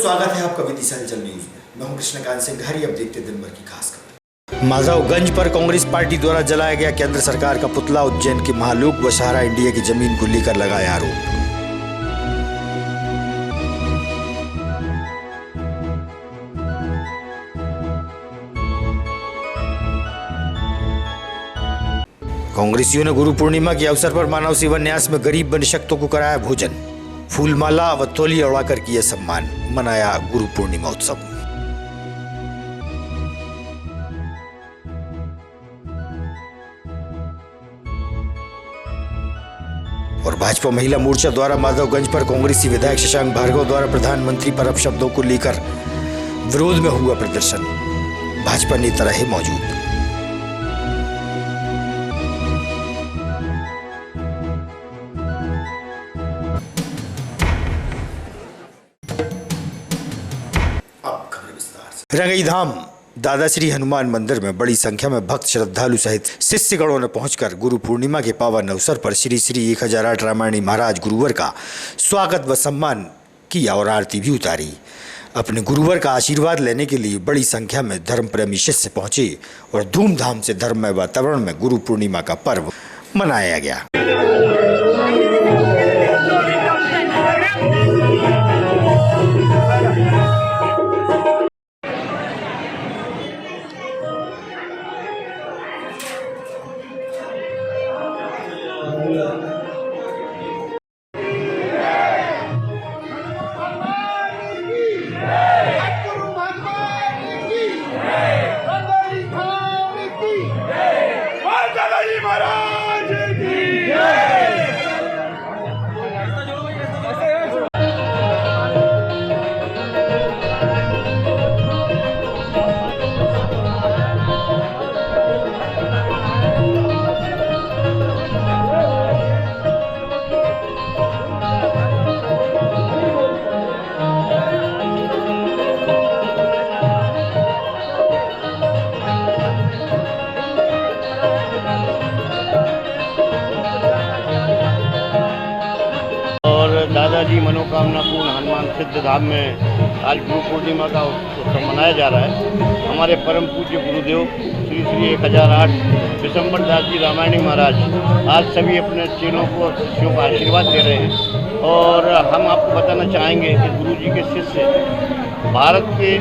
स्वागत है आपका विदिशा न्यूज में। मैं हूं कृष्णकांत सिंह घारी। अब देखते दिन भर की खास खबर। माधवगंज पर कांग्रेस पार्टी द्वारा जलाया गया केंद्र सरकार का पुतला। उज्जैन के महालूक व सहारा इंडिया की जमीन को लेकर लगाया आरोप। कांग्रेसियों ने गुरु पूर्णिमा के अवसर पर मानव सेवा न्यास में गरीब व निशक्तों को कराया भोजन। फूलमाला व तौलिया उड़ाकर किया सम्मान। मनाया गुरु पूर्णिमा उत्सव। और भाजपा महिला मोर्चा द्वारा माधवगंज पर कांग्रेसी विधायक शशांक भार्गव द्वारा प्रधानमंत्री पर अपशब्दों को लेकर विरोध में हुआ प्रदर्शन। भाजपा नेता रहे मौजूद। रंगईधाम दादा श्री हनुमान मंदिर में बड़ी संख्या में भक्त श्रद्धालु सहित शिष्यगणों ने पहुंचकर गुरु पूर्णिमा के पावन अवसर पर श्री श्री 1008 रामायणी महाराज गुरुवर का स्वागत व सम्मान किया और आरती भी उतारी। अपने गुरुवर का आशीर्वाद लेने के लिए बड़ी संख्या में धर्म प्रेमी शिष्य पहुंचे और धूमधाम से धर्ममय वातावरण में गुरु पूर्णिमा का पर्व मनाया गया। दादाजी मनोकामना पूर्ण हनुमान सिद्ध धाम में आज गुरु पूर्णिमा का उत्सव मनाया जा रहा है। हमारे परम पूज्य गुरुदेव श्री श्री 1008 विशंबर दास जी रामायणी महाराज आज सभी अपने चेलों को और शिष्यों को आशीर्वाद दे रहे हैं। और हम आपको बताना चाहेंगे कि गुरु जी के शिष्य भारत के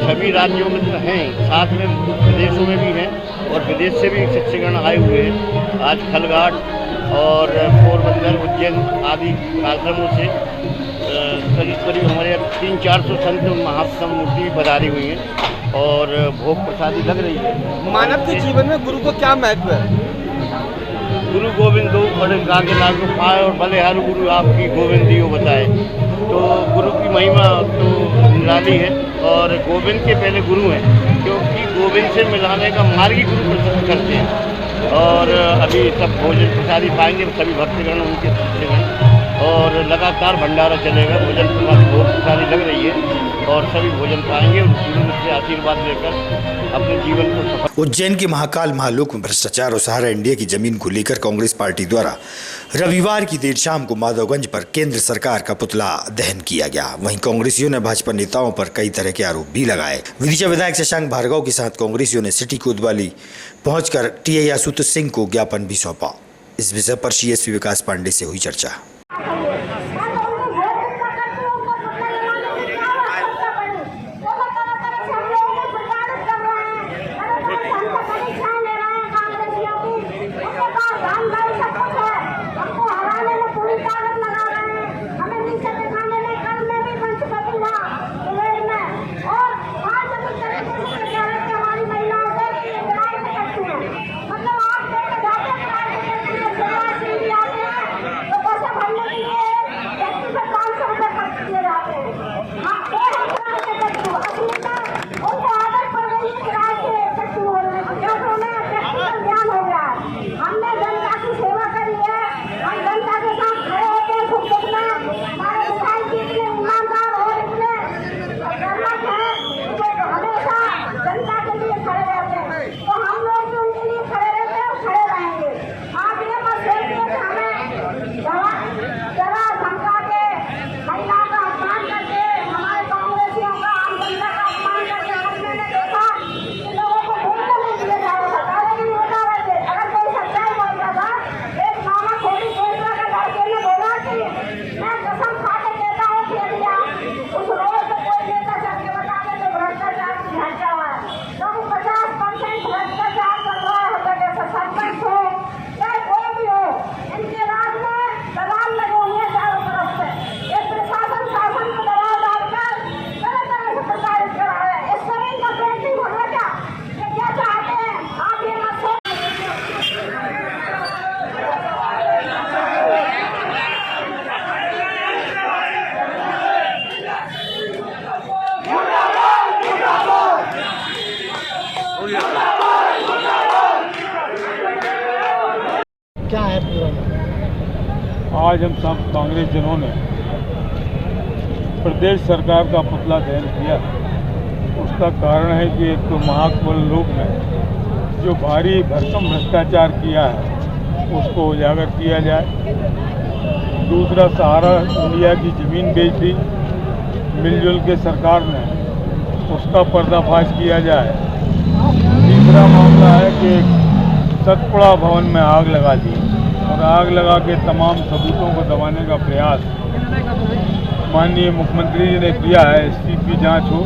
सभी राज्यों में तो हैं, साथ में विदेशों में भी हैं और विदेश से भी शिष्यगण आए हुए हैं। आज खलघाट और पोरबंदर उज्जैन आदि आश्रमों से करीब हमारे 300-400 संत महात्मा मूर्ति भी पधारी हुई हैं और भोग प्रसादी लग रही है। मानव के जीवन में गुरु को क्या महत्व है? गुरु गोविंद दो बड़े गागे लागू पाए और भले हर गुरु आपकी गोविंद दियो बताए। तो गुरु की महिमा तो निराली है और गोविंद के पहले गुरु हैं, क्योंकि गोविंद से मिलाने का मार्ग ही गुरु प्रशस्त करते हैं। और अभी सब भोजन प्रसादी पाएंगे सभी भक्तगण उनके शिष्यगण और लगातार भंडारा चलेगा। भोजन प्रसादी लग रही है और सभी भोजन पाएंगे और गुरु से आशीर्वाद लेकर अपने जीवन को सफल। उज्जैन के महाकाल महालोक में भ्रष्टाचार और सहारा इंडिया की जमीन को लेकर कांग्रेस पार्टी द्वारा रविवार की देर शाम को माधवगंज पर केंद्र सरकार का पुतला दहन किया गया। वहीं कांग्रेसियों ने भाजपा नेताओं पर कई तरह के आरोप भी लगाए। विदिशा विधायक शशांक भार्गव के साथ कांग्रेसियों ने सिटी कोतवाली पहुंचकर टीआई आशुतोष सिंह को ज्ञापन भी सौंपा। इस विषय पर सीएसपी विकास पांडे से हुई चर्चा। क्या है पूरा मामला? आज हम सब कांग्रेस जनों ने प्रदेश सरकार का पुतला दहन किया। उसका कारण है कि एक तो महाकुल लोक में जो भारी भरकम भ्रष्टाचार किया है उसको उजागर किया जाए। दूसरा, सहारा इंडिया की ज़मीन बेच दी मिलजुल के सरकार ने, उसका पर्दाफाश किया जाए। तीसरा मामला है कि सतपुड़ा भवन में आग लगा दी और आग लगा के तमाम सबूतों को दबाने का प्रयास माननीय मुख्यमंत्री जी ने किया है, इस चीज़ की जांच हो।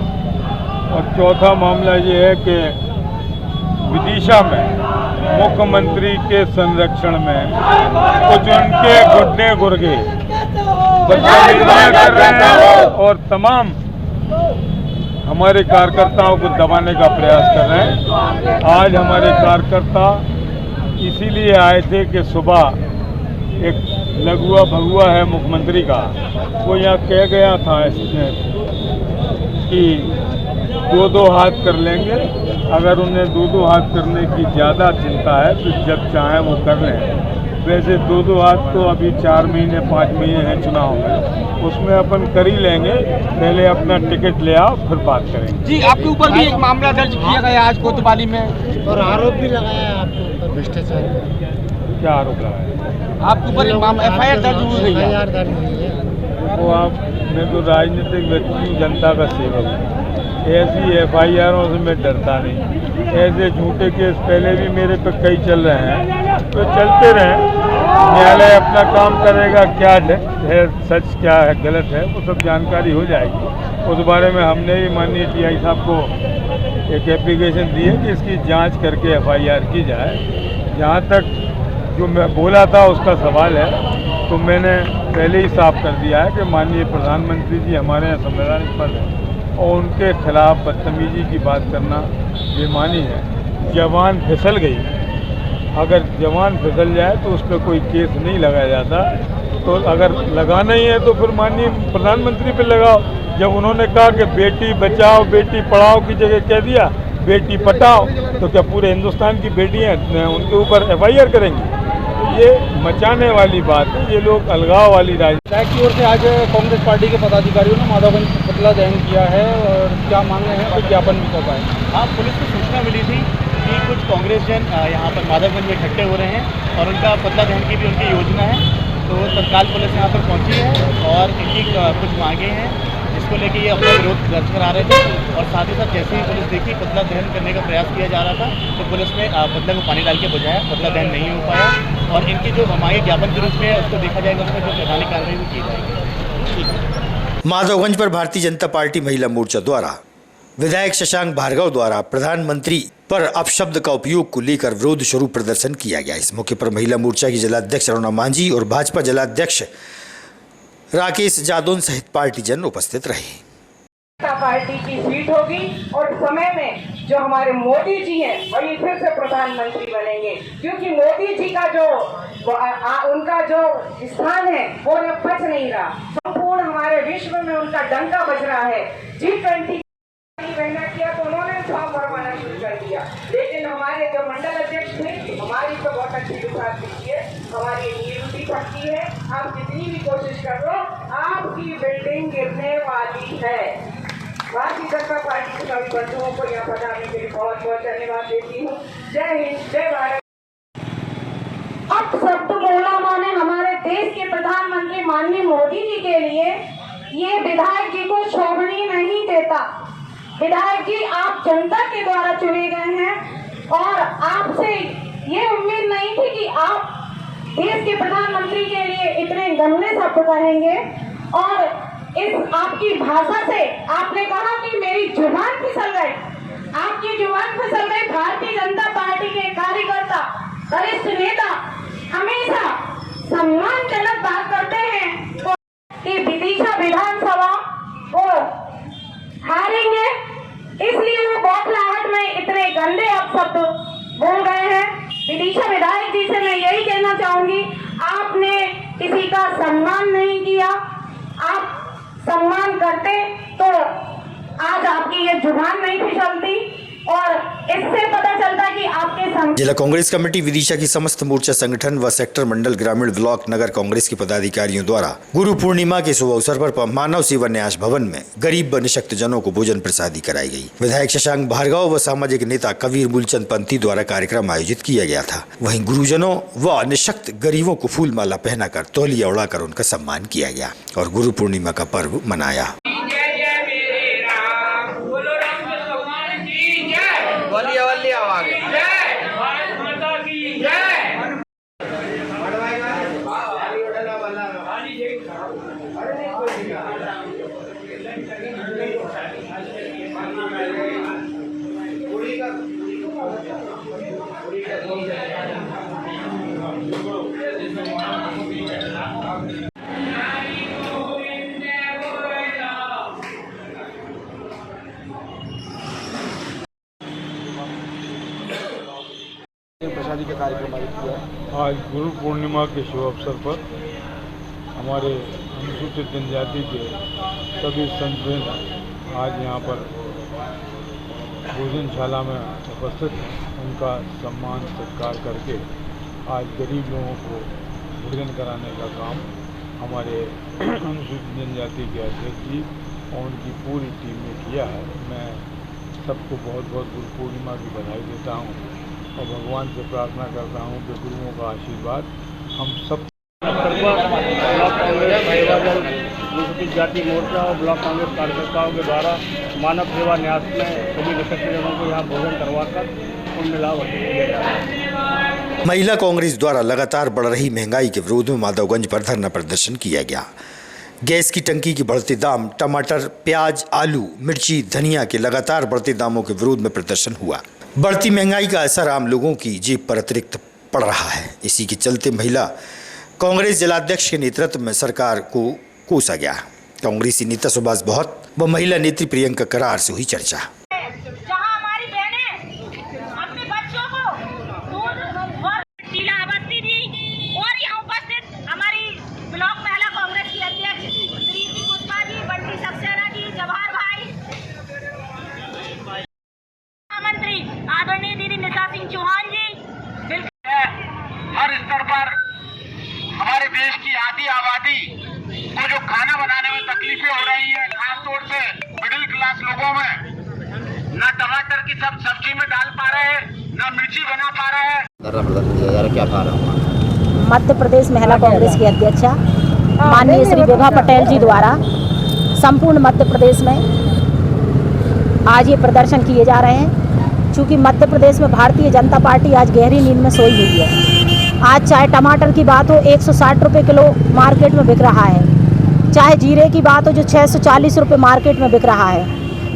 और चौथा मामला ये है कि विदिशा में मुख्यमंत्री के संरक्षण में कुछ उनके गुड्डे गुर्गे बदतमीजियां कर रहे हैं और तमाम हमारे कार्यकर्ताओं को दबाने का प्रयास कर रहे हैं। आज हमारे कार्यकर्ता इसीलिए आए थे कि सुबह एक लघुआ भगुआ है मुख्यमंत्री का, वो यहाँ कह गया था कि दो हाथ कर लेंगे। अगर उन्हें दो हाथ करने की ज़्यादा चिंता है तो जब चाहें वो कर लें। वैसे दो हाथ तो अभी 4 महीने 5 महीने हैं चुनाव में, उसमें अपन कर ही लेंगे। पहले अपना टिकट ले आओ फिर बात करेंगे। जी, आपके ऊपर भी एक मामला दर्ज किया गया आज कोतवाली में और आरोप भी लगाया है आपके ऊपर भ्रष्टाचार का। क्या आरोप लगाया? आपके ऊपर एक मामला FIR दर्ज हुई है। FIR दर्ज हुई है। वो आप, मैं तो राजनीतिक व्यक्ति हूँ, जनता का सेवक हूँ। ऐसी FIRों से मैं डरता नहीं। ऐसे झूठे केस पहले भी मेरे पे कई चल रहे हैं, तो चलते रहें। न्यायालय अपना काम करेगा, क्या है सच क्या है गलत है वो सब जानकारी हो जाएगी। उस बारे में हमने भी माननीय TI साहब को एक एप्लीकेशन दी है कि इसकी जांच करके FIR की जाए। जहाँ तक जो मैं बोला था उसका सवाल है तो मैंने पहले ही साफ कर दिया है कि माननीय प्रधानमंत्री जी हमारे यहाँ संवैधानिक पद हैं और उनके खिलाफ बदतमीजी की बात करना बेमानी है। जवान फिसल गई, अगर जवान फिसल जाए तो उस पर कोई केस नहीं लगाया जाता। तो अगर लगाना ही है तो फिर माननीय प्रधानमंत्री पे लगाओ। जब उन्होंने कहा कि बेटी बचाओ बेटी पढ़ाओ की जगह कह दिया बेटी पटाओ, तो क्या पूरे हिंदुस्तान की बेटियां उनके ऊपर FIR करेंगी? तो ये मचाने वाली बात है, ये लोग अलगाव वाली राजनीति की ओर से आज कांग्रेस पार्टी के पदाधिकारियों ने माधवगंज पुतला दहन किया है और क्या मांगे हैं और ज्ञापन भी कर पाए। हाँ, पुलिस को सूचना मिली थी कि कुछ कांग्रेस जन यहाँ पर माधवगंज में इकट्ठे हो रहे हैं और उनका पुतला दहन की भी उनकी योजना है। तो तत्काल पुलिस यहाँ पर पहुँची है और इनकी कुछ मांगे हैं जिसको लेके ये अपना विरोध दर्ज करा रहे थे। और साथ ही साथ जैसे ही पुलिस देखी पुतला दहन करने का प्रयास किया जा रहा था तो पुलिस ने पुतले को पानी डाल के बुझाया। पुतला दहन नहीं हो पाया और इनकी जो मांगे ज्ञापन के रूप में उसको देखा जाएगा, उसमें जो प्रभावी कार्रवाई भी की जाएगी। माधवगंज पर भारतीय जनता पार्टी महिला मोर्चा द्वारा विधायक शशांक भार्गव द्वारा प्रधानमंत्री पर अपशब्द का उपयोग को लेकर विरोध स्वरूप प्रदर्शन किया गया। इस मौके पर महिला मोर्चा की जिलाध्यक्ष अरुणा मांझी और भाजपा जिलाध्यक्ष राकेश जादौन सहित पार्टी जन उपस्थित रहे। पार्टी की सीट होगी और समय में जो हमारे मोदी जी हैं वही फिर से प्रधानमंत्री बनेंगे, क्योंकि मोदी जी का जो उनका जो स्थान है वो बच नहीं रहा। संपूर्ण हमारे विश्व में उनका डंका बज रहा है। G20 मेहनत किया तो उन्होंने फॉर्म भरवाना शुरू कर दिया, लेकिन हमारे जो मंडल अध्यक्ष थे हमारी तो बहुत अच्छी विकास की है, हमारी नींव भी पक्की है। आप जितनी भी कोशिश कर लो आपकी बिल्डिंग गिरने वाली है। भारतीय जनता पार्टी के सभी बंधुओं को यहाँ पधारने के लिए बहुत बहुत धन्यवाद देती हूँ। जय हिंद, जय भारत। अब शब्द बोला माने हमारे देश के प्रधानमंत्री माननीय मोदी जी के लिए ये विधायक जी को शोभनीय नहीं देता। विधायक जी आप जनता के द्वारा चुने गए हैं और आपसे ये उम्मीद नहीं थी कि आप देश के प्रधानमंत्री के लिए इतने गंदे शब्द कहेंगे। और इस आपकी भाषा से आपने कहा कि मेरी जुबान फिसल गई, आपकी जुबान फिसल गई। भारतीय जनता पार्टी के कार्यकर्ता वरिष्ठ नेता हमेशा सम्मानजनक बात करते हैं कि विदिशा विधानसभा वो हारेंगे, इसलिए वो बौखलाहट में इतने गंदे अपशब्द बोल गए हैं। विदिशा विधायक जी से मैं यही कहना चाहूंगी, आपने किसी का सम्मान नहीं किया। आप सम्मान करते तो आज आपकी ये जुबान नहीं फिसलती। और इससे तो हम जिला कांग्रेस कमेटी विदिशा की समस्त मोर्चा संगठन व सेक्टर मंडल ग्रामीण ब्लॉक नगर कांग्रेस के पदाधिकारियों द्वारा गुरु पूर्णिमा के शुभ अवसर पर मानव सेवा न्यास भवन में गरीब व निशक्त जनों को भोजन प्रसादी कराई गई। विधायक शशांक भार्गव व सामाजिक नेता कबीर मूलचंद पंथी द्वारा कार्यक्रम आयोजित किया गया था। वहीं गुरुजनों व निशक्त गरीबों को फूल माला पहनाकर तौलिया उड़ाकर उनका सम्मान किया गया और गुरु पूर्णिमा का पर्व मनाया। प्रसादी का कार्यक्रम आयोजित किया है। आज गुरु पूर्णिमा के शुभ अवसर पर हमारे अनुसूचित जनजाति के सभी संतवृंद आज यहाँ पर भोजनशाला में उपस्थित हैं। उनका सम्मान सत्कार करके आज गरीब लोगों को भोजन कराने का काम हमारे अनुसूचित जनजाति के अध्यक्ष जी और उनकी पूरी टीम ने किया है। मैं सबको बहुत बहुत गुरु पूर्णिमा की बधाई देता हूँ और भगवान से प्रार्थना करता हूँ कि गुरुओं का आशीर्वाद हम सब ब्लॉक कांग्रेस महिला दल अनुसूचित जाति मोर्चा और ब्लॉक कांग्रेस कार्यकर्ताओं के द्वारा मानव सेवा न्यास में सभी निशक्त जनों को यहाँ भोजन करवाकर पुण्य लाभ अर्जित किया जा रहा है। महिला कांग्रेस द्वारा लगातार बढ़ रही महंगाई के विरोध में माधवगंज पर धरना प्रदर्शन किया गया। गैस की टंकी के बढ़ते दाम, टमाटर, प्याज, आलू, मिर्ची, धनिया के लगातार बढ़ते दामों के विरोध में प्रदर्शन हुआ। बढ़ती महंगाई का असर आम लोगों की जेब पर अतिरिक्त पड़ रहा है। इसी के चलते महिला कांग्रेस जिलाध्यक्ष के नेतृत्व में सरकार को कोसा गया। कांग्रेसी नेता सुभाष भौत व महिला नेत्री प्रियंका करार से हुई चर्चा। जहां हमारी बहनें अपने बच्चों को दूध और टीला आबत्ती दी और यहाँ उपस्थित हमारी ब्लॉक महिला कांग्रेस की अध्यक्ष श्री पुष्पा जी, बंटी सक्सेना जी, जवाहर भाई, मंत्री आदरणीय दीदी निशा सिंह चौहान जी, हर स्तर पर हमारे देश की आधी आबादी को जो खाना बनाने में तकलीफें हो रही है, खासतौर से मिडिल क्लास लोगों में, न टमाटर की सब्जी में डाल पा रहे हैं, न मिर्ची बना पा रहे हैं। क्या खा रहा हूँ मध्य प्रदेश महिला कांग्रेस की अध्यक्षा माननीय श्री विभा पटेल जी द्वारा संपूर्ण मध्य प्रदेश में आज ये प्रदर्शन किए जा रहे हैं। चूँकि मध्य प्रदेश में भारतीय जनता पार्टी आज गहरी नींद में सोई हुई है। आज चाहे टमाटर की बात हो 160 रुपये किलो मार्केट में बिक रहा है, चाहे जीरे की बात हो जो 640 रुपये मार्केट में बिक रहा है,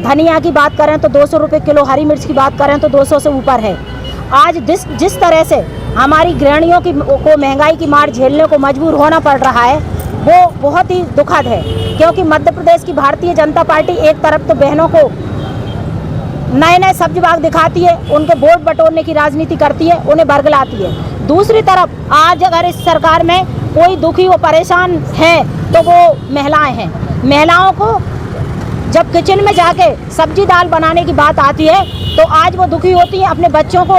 धनिया की बात करें तो 200 रुपये किलो, हरी मिर्च की बात करें तो 200 से ऊपर है। आज जिस तरह से हमारी गृहिणियों को महंगाई की मार झेलने को मजबूर होना पड़ रहा है वो बहुत ही दुखद है, क्योंकि मध्य प्रदेश की भारतीय जनता पार्टी एक तरफ तो बहनों को नए नए सब्जी बाग दिखाती है, उनके वोट बटोरने की राजनीति करती है, उन्हें बरगलाती है। दूसरी तरफ आज अगर इस सरकार में कोई दुखी व परेशान है तो वो महिलाएं हैं। महिलाओं को जब किचन में जाके सब्जी दाल बनाने की बात आती है तो आज वो दुखी होती हैं, अपने बच्चों को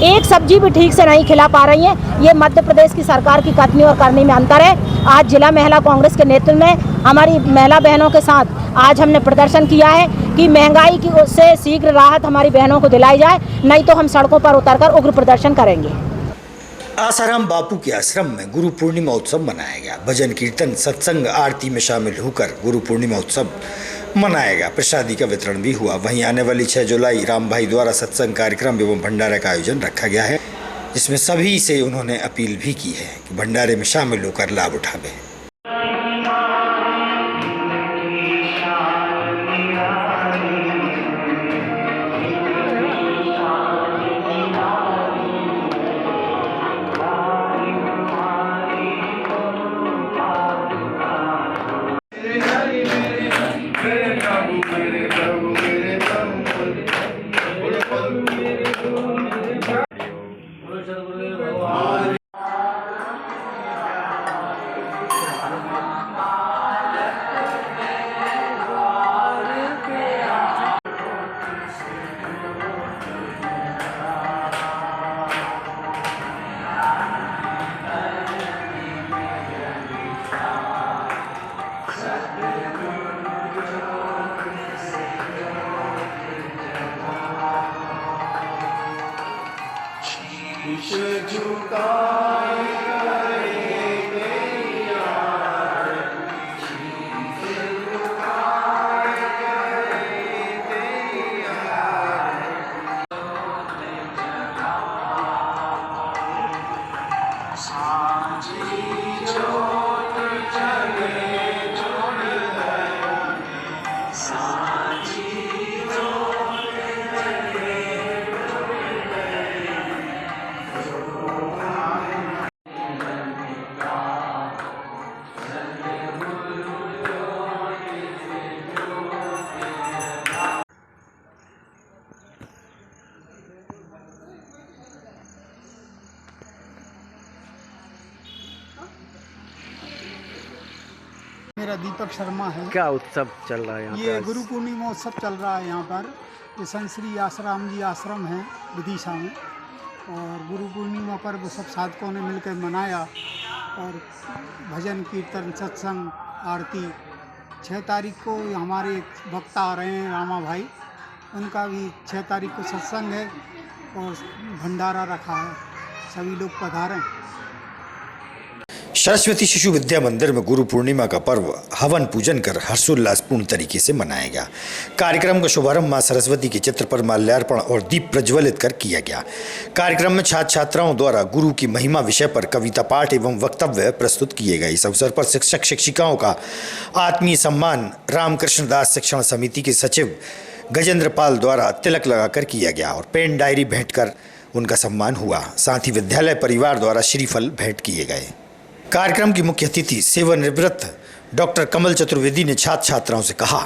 एक सब्जी भी ठीक से नहीं खिला पा रही हैं। ये मध्य प्रदेश की सरकार की कथनी और करनी में अंतर है। आज जिला महिला कांग्रेस के नेतृत्व में हमारी महिला बहनों के साथ आज हमने प्रदर्शन किया है कि महंगाई की से शीघ्र राहत हमारी बहनों को दिलाई जाए, नहीं तो हम सड़कों पर उतरकर उग्र प्रदर्शन करेंगे। आसाराम बापू के आश्रम में गुरु पूर्णिमा उत्सव मनाया गया। भजन कीर्तन, सत्संग, आरती में शामिल होकर गुरु पूर्णिमा उत्सव मनाया गया। प्रसादी का वितरण भी हुआ। वहीं आने वाली 6 जुलाई राम भाई द्वारा सत्संग कार्यक्रम एवं भंडारे का आयोजन रखा गया है, जिसमें सभी से उन्होंने अपील भी की है कि भंडारे में शामिल होकर लाभ उठावें। मेरा दीपक शर्मा है। क्या उत्सव चल रहा है यहाँ पे ये आज? गुरु पूर्णिमा उत्सव चल रहा है यहाँ पर। ये संत श्री आसाराम जी आश्रम है विदिशा में, और गुरु पूर्णिमा पर वो सब साधकों ने मिलकर मनाया, और भजन कीर्तन सत्संग आरती 6 तारीख को हमारे वक्ता आ रहे हैं रामा भाई, उनका भी 6 तारीख को सत्संग है और भंडारा रखा है, सभी लोग पधारें। सरस्वती शिशु विद्या मंदिर में गुरु पूर्णिमा का पर्व हवन पूजन कर हर्षोल्लासपूर्ण तरीके से मनाया गया। कार्यक्रम का शुभारंभ मां सरस्वती के चित्र पर माल्यार्पण और दीप प्रज्वलित कर किया गया। कार्यक्रम में छात्र छात्राओं द्वारा गुरु की महिमा विषय पर कविता पाठ एवं वक्तव्य प्रस्तुत किए गए। इस अवसर पर शिक्षक शिक्षिकाओं का आत्मीय सम्मान रामकृष्ण दास शिक्षण समिति के सचिव गजेंद्र पाल द्वारा तिलक लगाकर किया गया और पेन डायरी भेंट कर उनका सम्मान हुआ। साथ ही विद्यालय परिवार द्वारा श्रीफल भेंट किए गए। कार्यक्रम की मुख्य अतिथि सेवानिवृत्त डॉक्टर कमल चतुर्वेदी ने छात्र छात्राओं से कहा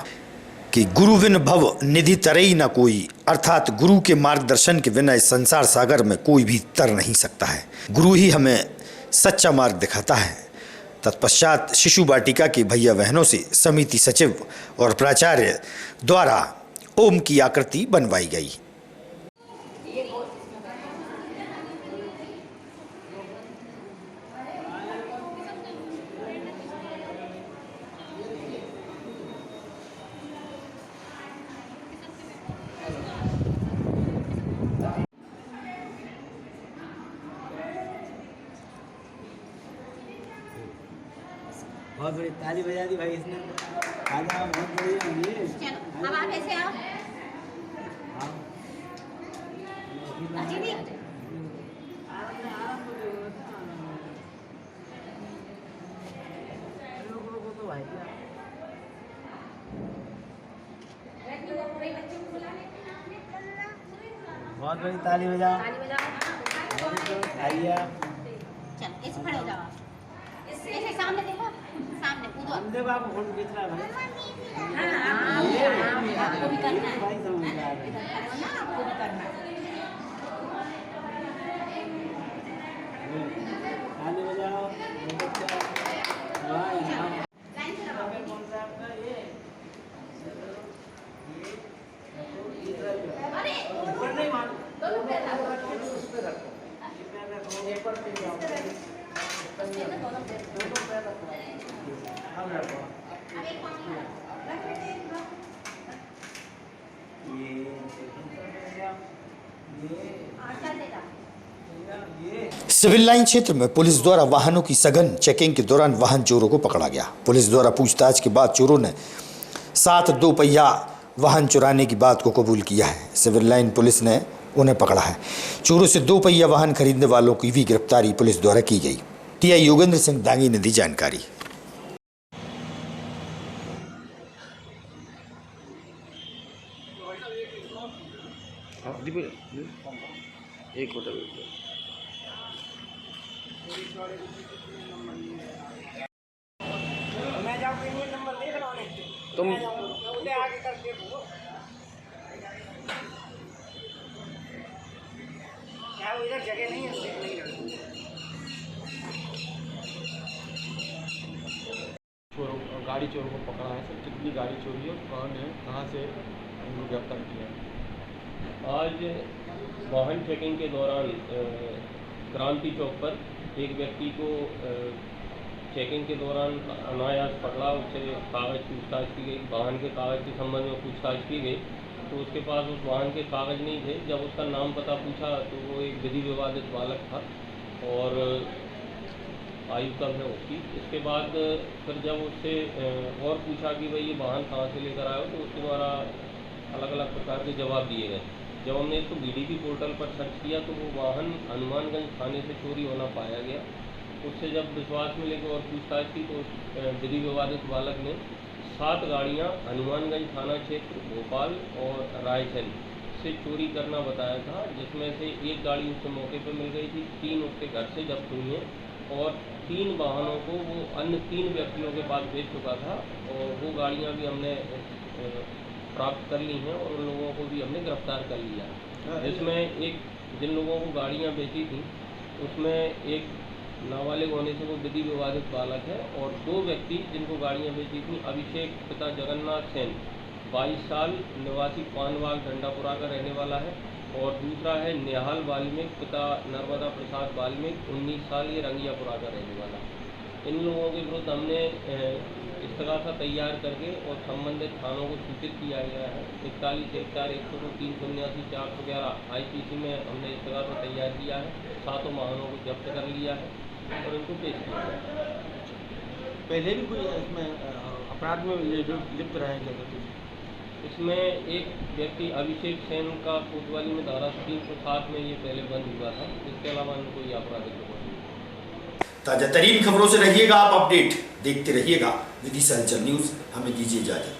कि गुरु बिन भव निधि तरई न कोई, अर्थात गुरु के मार्गदर्शन के बिना इस संसार सागर में कोई भी तर नहीं सकता है। गुरु ही हमें सच्चा मार्ग दिखाता है। तत्पश्चात शिशु वाटिका के भैया बहनों से समिति सचिव और प्राचार्य द्वारा ओम की आकृति बनवाई गई। बहुत बड़ी ताली बजा दी भाई इसने। खाना बहुत बढ़िया। अब आप ऐसे आओ। बहुत बड़ी ताली बजाओ। तालियां। चल ऐसे खड़े हो जाओ। ऐसे सामने देखो, सामने कूदो। हम देखो आपको फोटो खींच रहा है भाई। हाँ, आपको भी करना है। भाई समझदार है। इधर खड़े हो ना, आपको भी करना है। ताली बजाओ। बहुत अच्छा। वाह यार। लाइन से लगाओ। कौन सा आपका ये? अरे ऊपर नहीं मान। दोनों पैर रखो। उस पे रखो। पैर रखो। ऊपर पे जाओ। दोनों पैर रखो। अब रखो। अब एक पाँव रख लेते हैं। सिविल लाइन क्षेत्र में पुलिस द्वारा वाहनों की सघन चेकिंग के दौरान वाहन चोरों को पकड़ा गया। पुलिस द्वारा पूछताछ के बाद चोरों ने 7 2-पहिया वाहन चुराने की बात को कबूल किया है। सिविल लाइन पुलिस ने उन्हें पकड़ा है। चोरों से 2 पहिया वाहन खरीदने वालों की भी गिरफ्तारी पुलिस द्वारा की गई। टीआई योगेंद्र सिंह दांगी ने दी जानकारी। एक होटल तुम इधर जगह नहीं है। गाड़ी चोरों को पकड़ा है। सर कितनी गाड़ी चोरी है, कौन है, कहाँ से उनको गिरफ्तार किया है? आज वाहन चेकिंग के दौरान क्रांति चौक पर एक व्यक्ति को चेकिंग के दौरान अनायास पकड़ा। उससे कागज़ पूछताछ की गई, वाहन के कागज़ के संबंध में पूछताछ की गई। तो उसके पास उस वाहन के कागज़ नहीं थे। जब उसका नाम पता पूछा तो वो एक विधि विवादित बालक था और आयु कम है उसकी। इसके बाद फिर जब उससे और पूछा कि भाई ये वाहन कहाँ से लेकर आए हो, तो उसके द्वारा अलग अलग प्रकार के जवाब दिए गए। जब हमने इसको बीडीपी पोर्टल पर सर्च किया तो वो वाहन हनुमानगंज थाने से चोरी होना पाया गया। उससे जब विश्वास में लेकर और पूछताछ की तो उस विधि विवादित बालक ने 7 गाड़ियाँ हनुमानगंज थाना क्षेत्र भोपाल और रायसेन से चोरी करना बताया था, जिसमें से एक गाड़ी उससे मौके पर मिल गई थी, 3 उसके घर से जब्त हुई हैं और 3 वाहनों को वो अन्य 3 व्यक्तियों के पास भेज चुका था और वो गाड़ियाँ भी हमने प्राप्त कर ली हैं और उन लोगों को भी हमने गिरफ्तार कर लिया। जिसमें एक जिन लोगों को गाड़ियाँ बेची थी उसमें एक नाबालिग होने से वो विधि विवादित बालक है और 2 व्यक्ति जिनको गाड़ियाँ बेची थी, अभिषेक पिता जगन्नाथ सेन 22 साल निवासी पानबाग डंडापुरा का रहने वाला है और दूसरा है निहाल वाल्मीकि पिता नर्मदा प्रसाद वाल्मीकि 19 साल, ये रंगियापुरा का रहने वाला। इन लोगों के विरुद्ध हमने इस्तगासा तैयार करके और संबंधित थानों को सूचित किया गया है। 41-1-4-179-411 IPC में हमने इस्तगासा तैयार किया है, 7 वाहनों को जब्त कर लिया है और इनको पेश किया है। पहले भी कोई इसमें अपराध में ये जो लिप्त रहे हैं क्या? इसमें एक व्यक्ति अभिषेक सेन का कोतवाली में धारा 307 में ये पहले बंद हुआ था। इसके अलावा अन्य कोई आपराधिक रिकॉर्ड नहीं। ताजा तरीन खबरों से रहिएगा आप अपडेट, देखते रहिएगा विदिशा न्यूज़। हमें दीजिए इजाजत।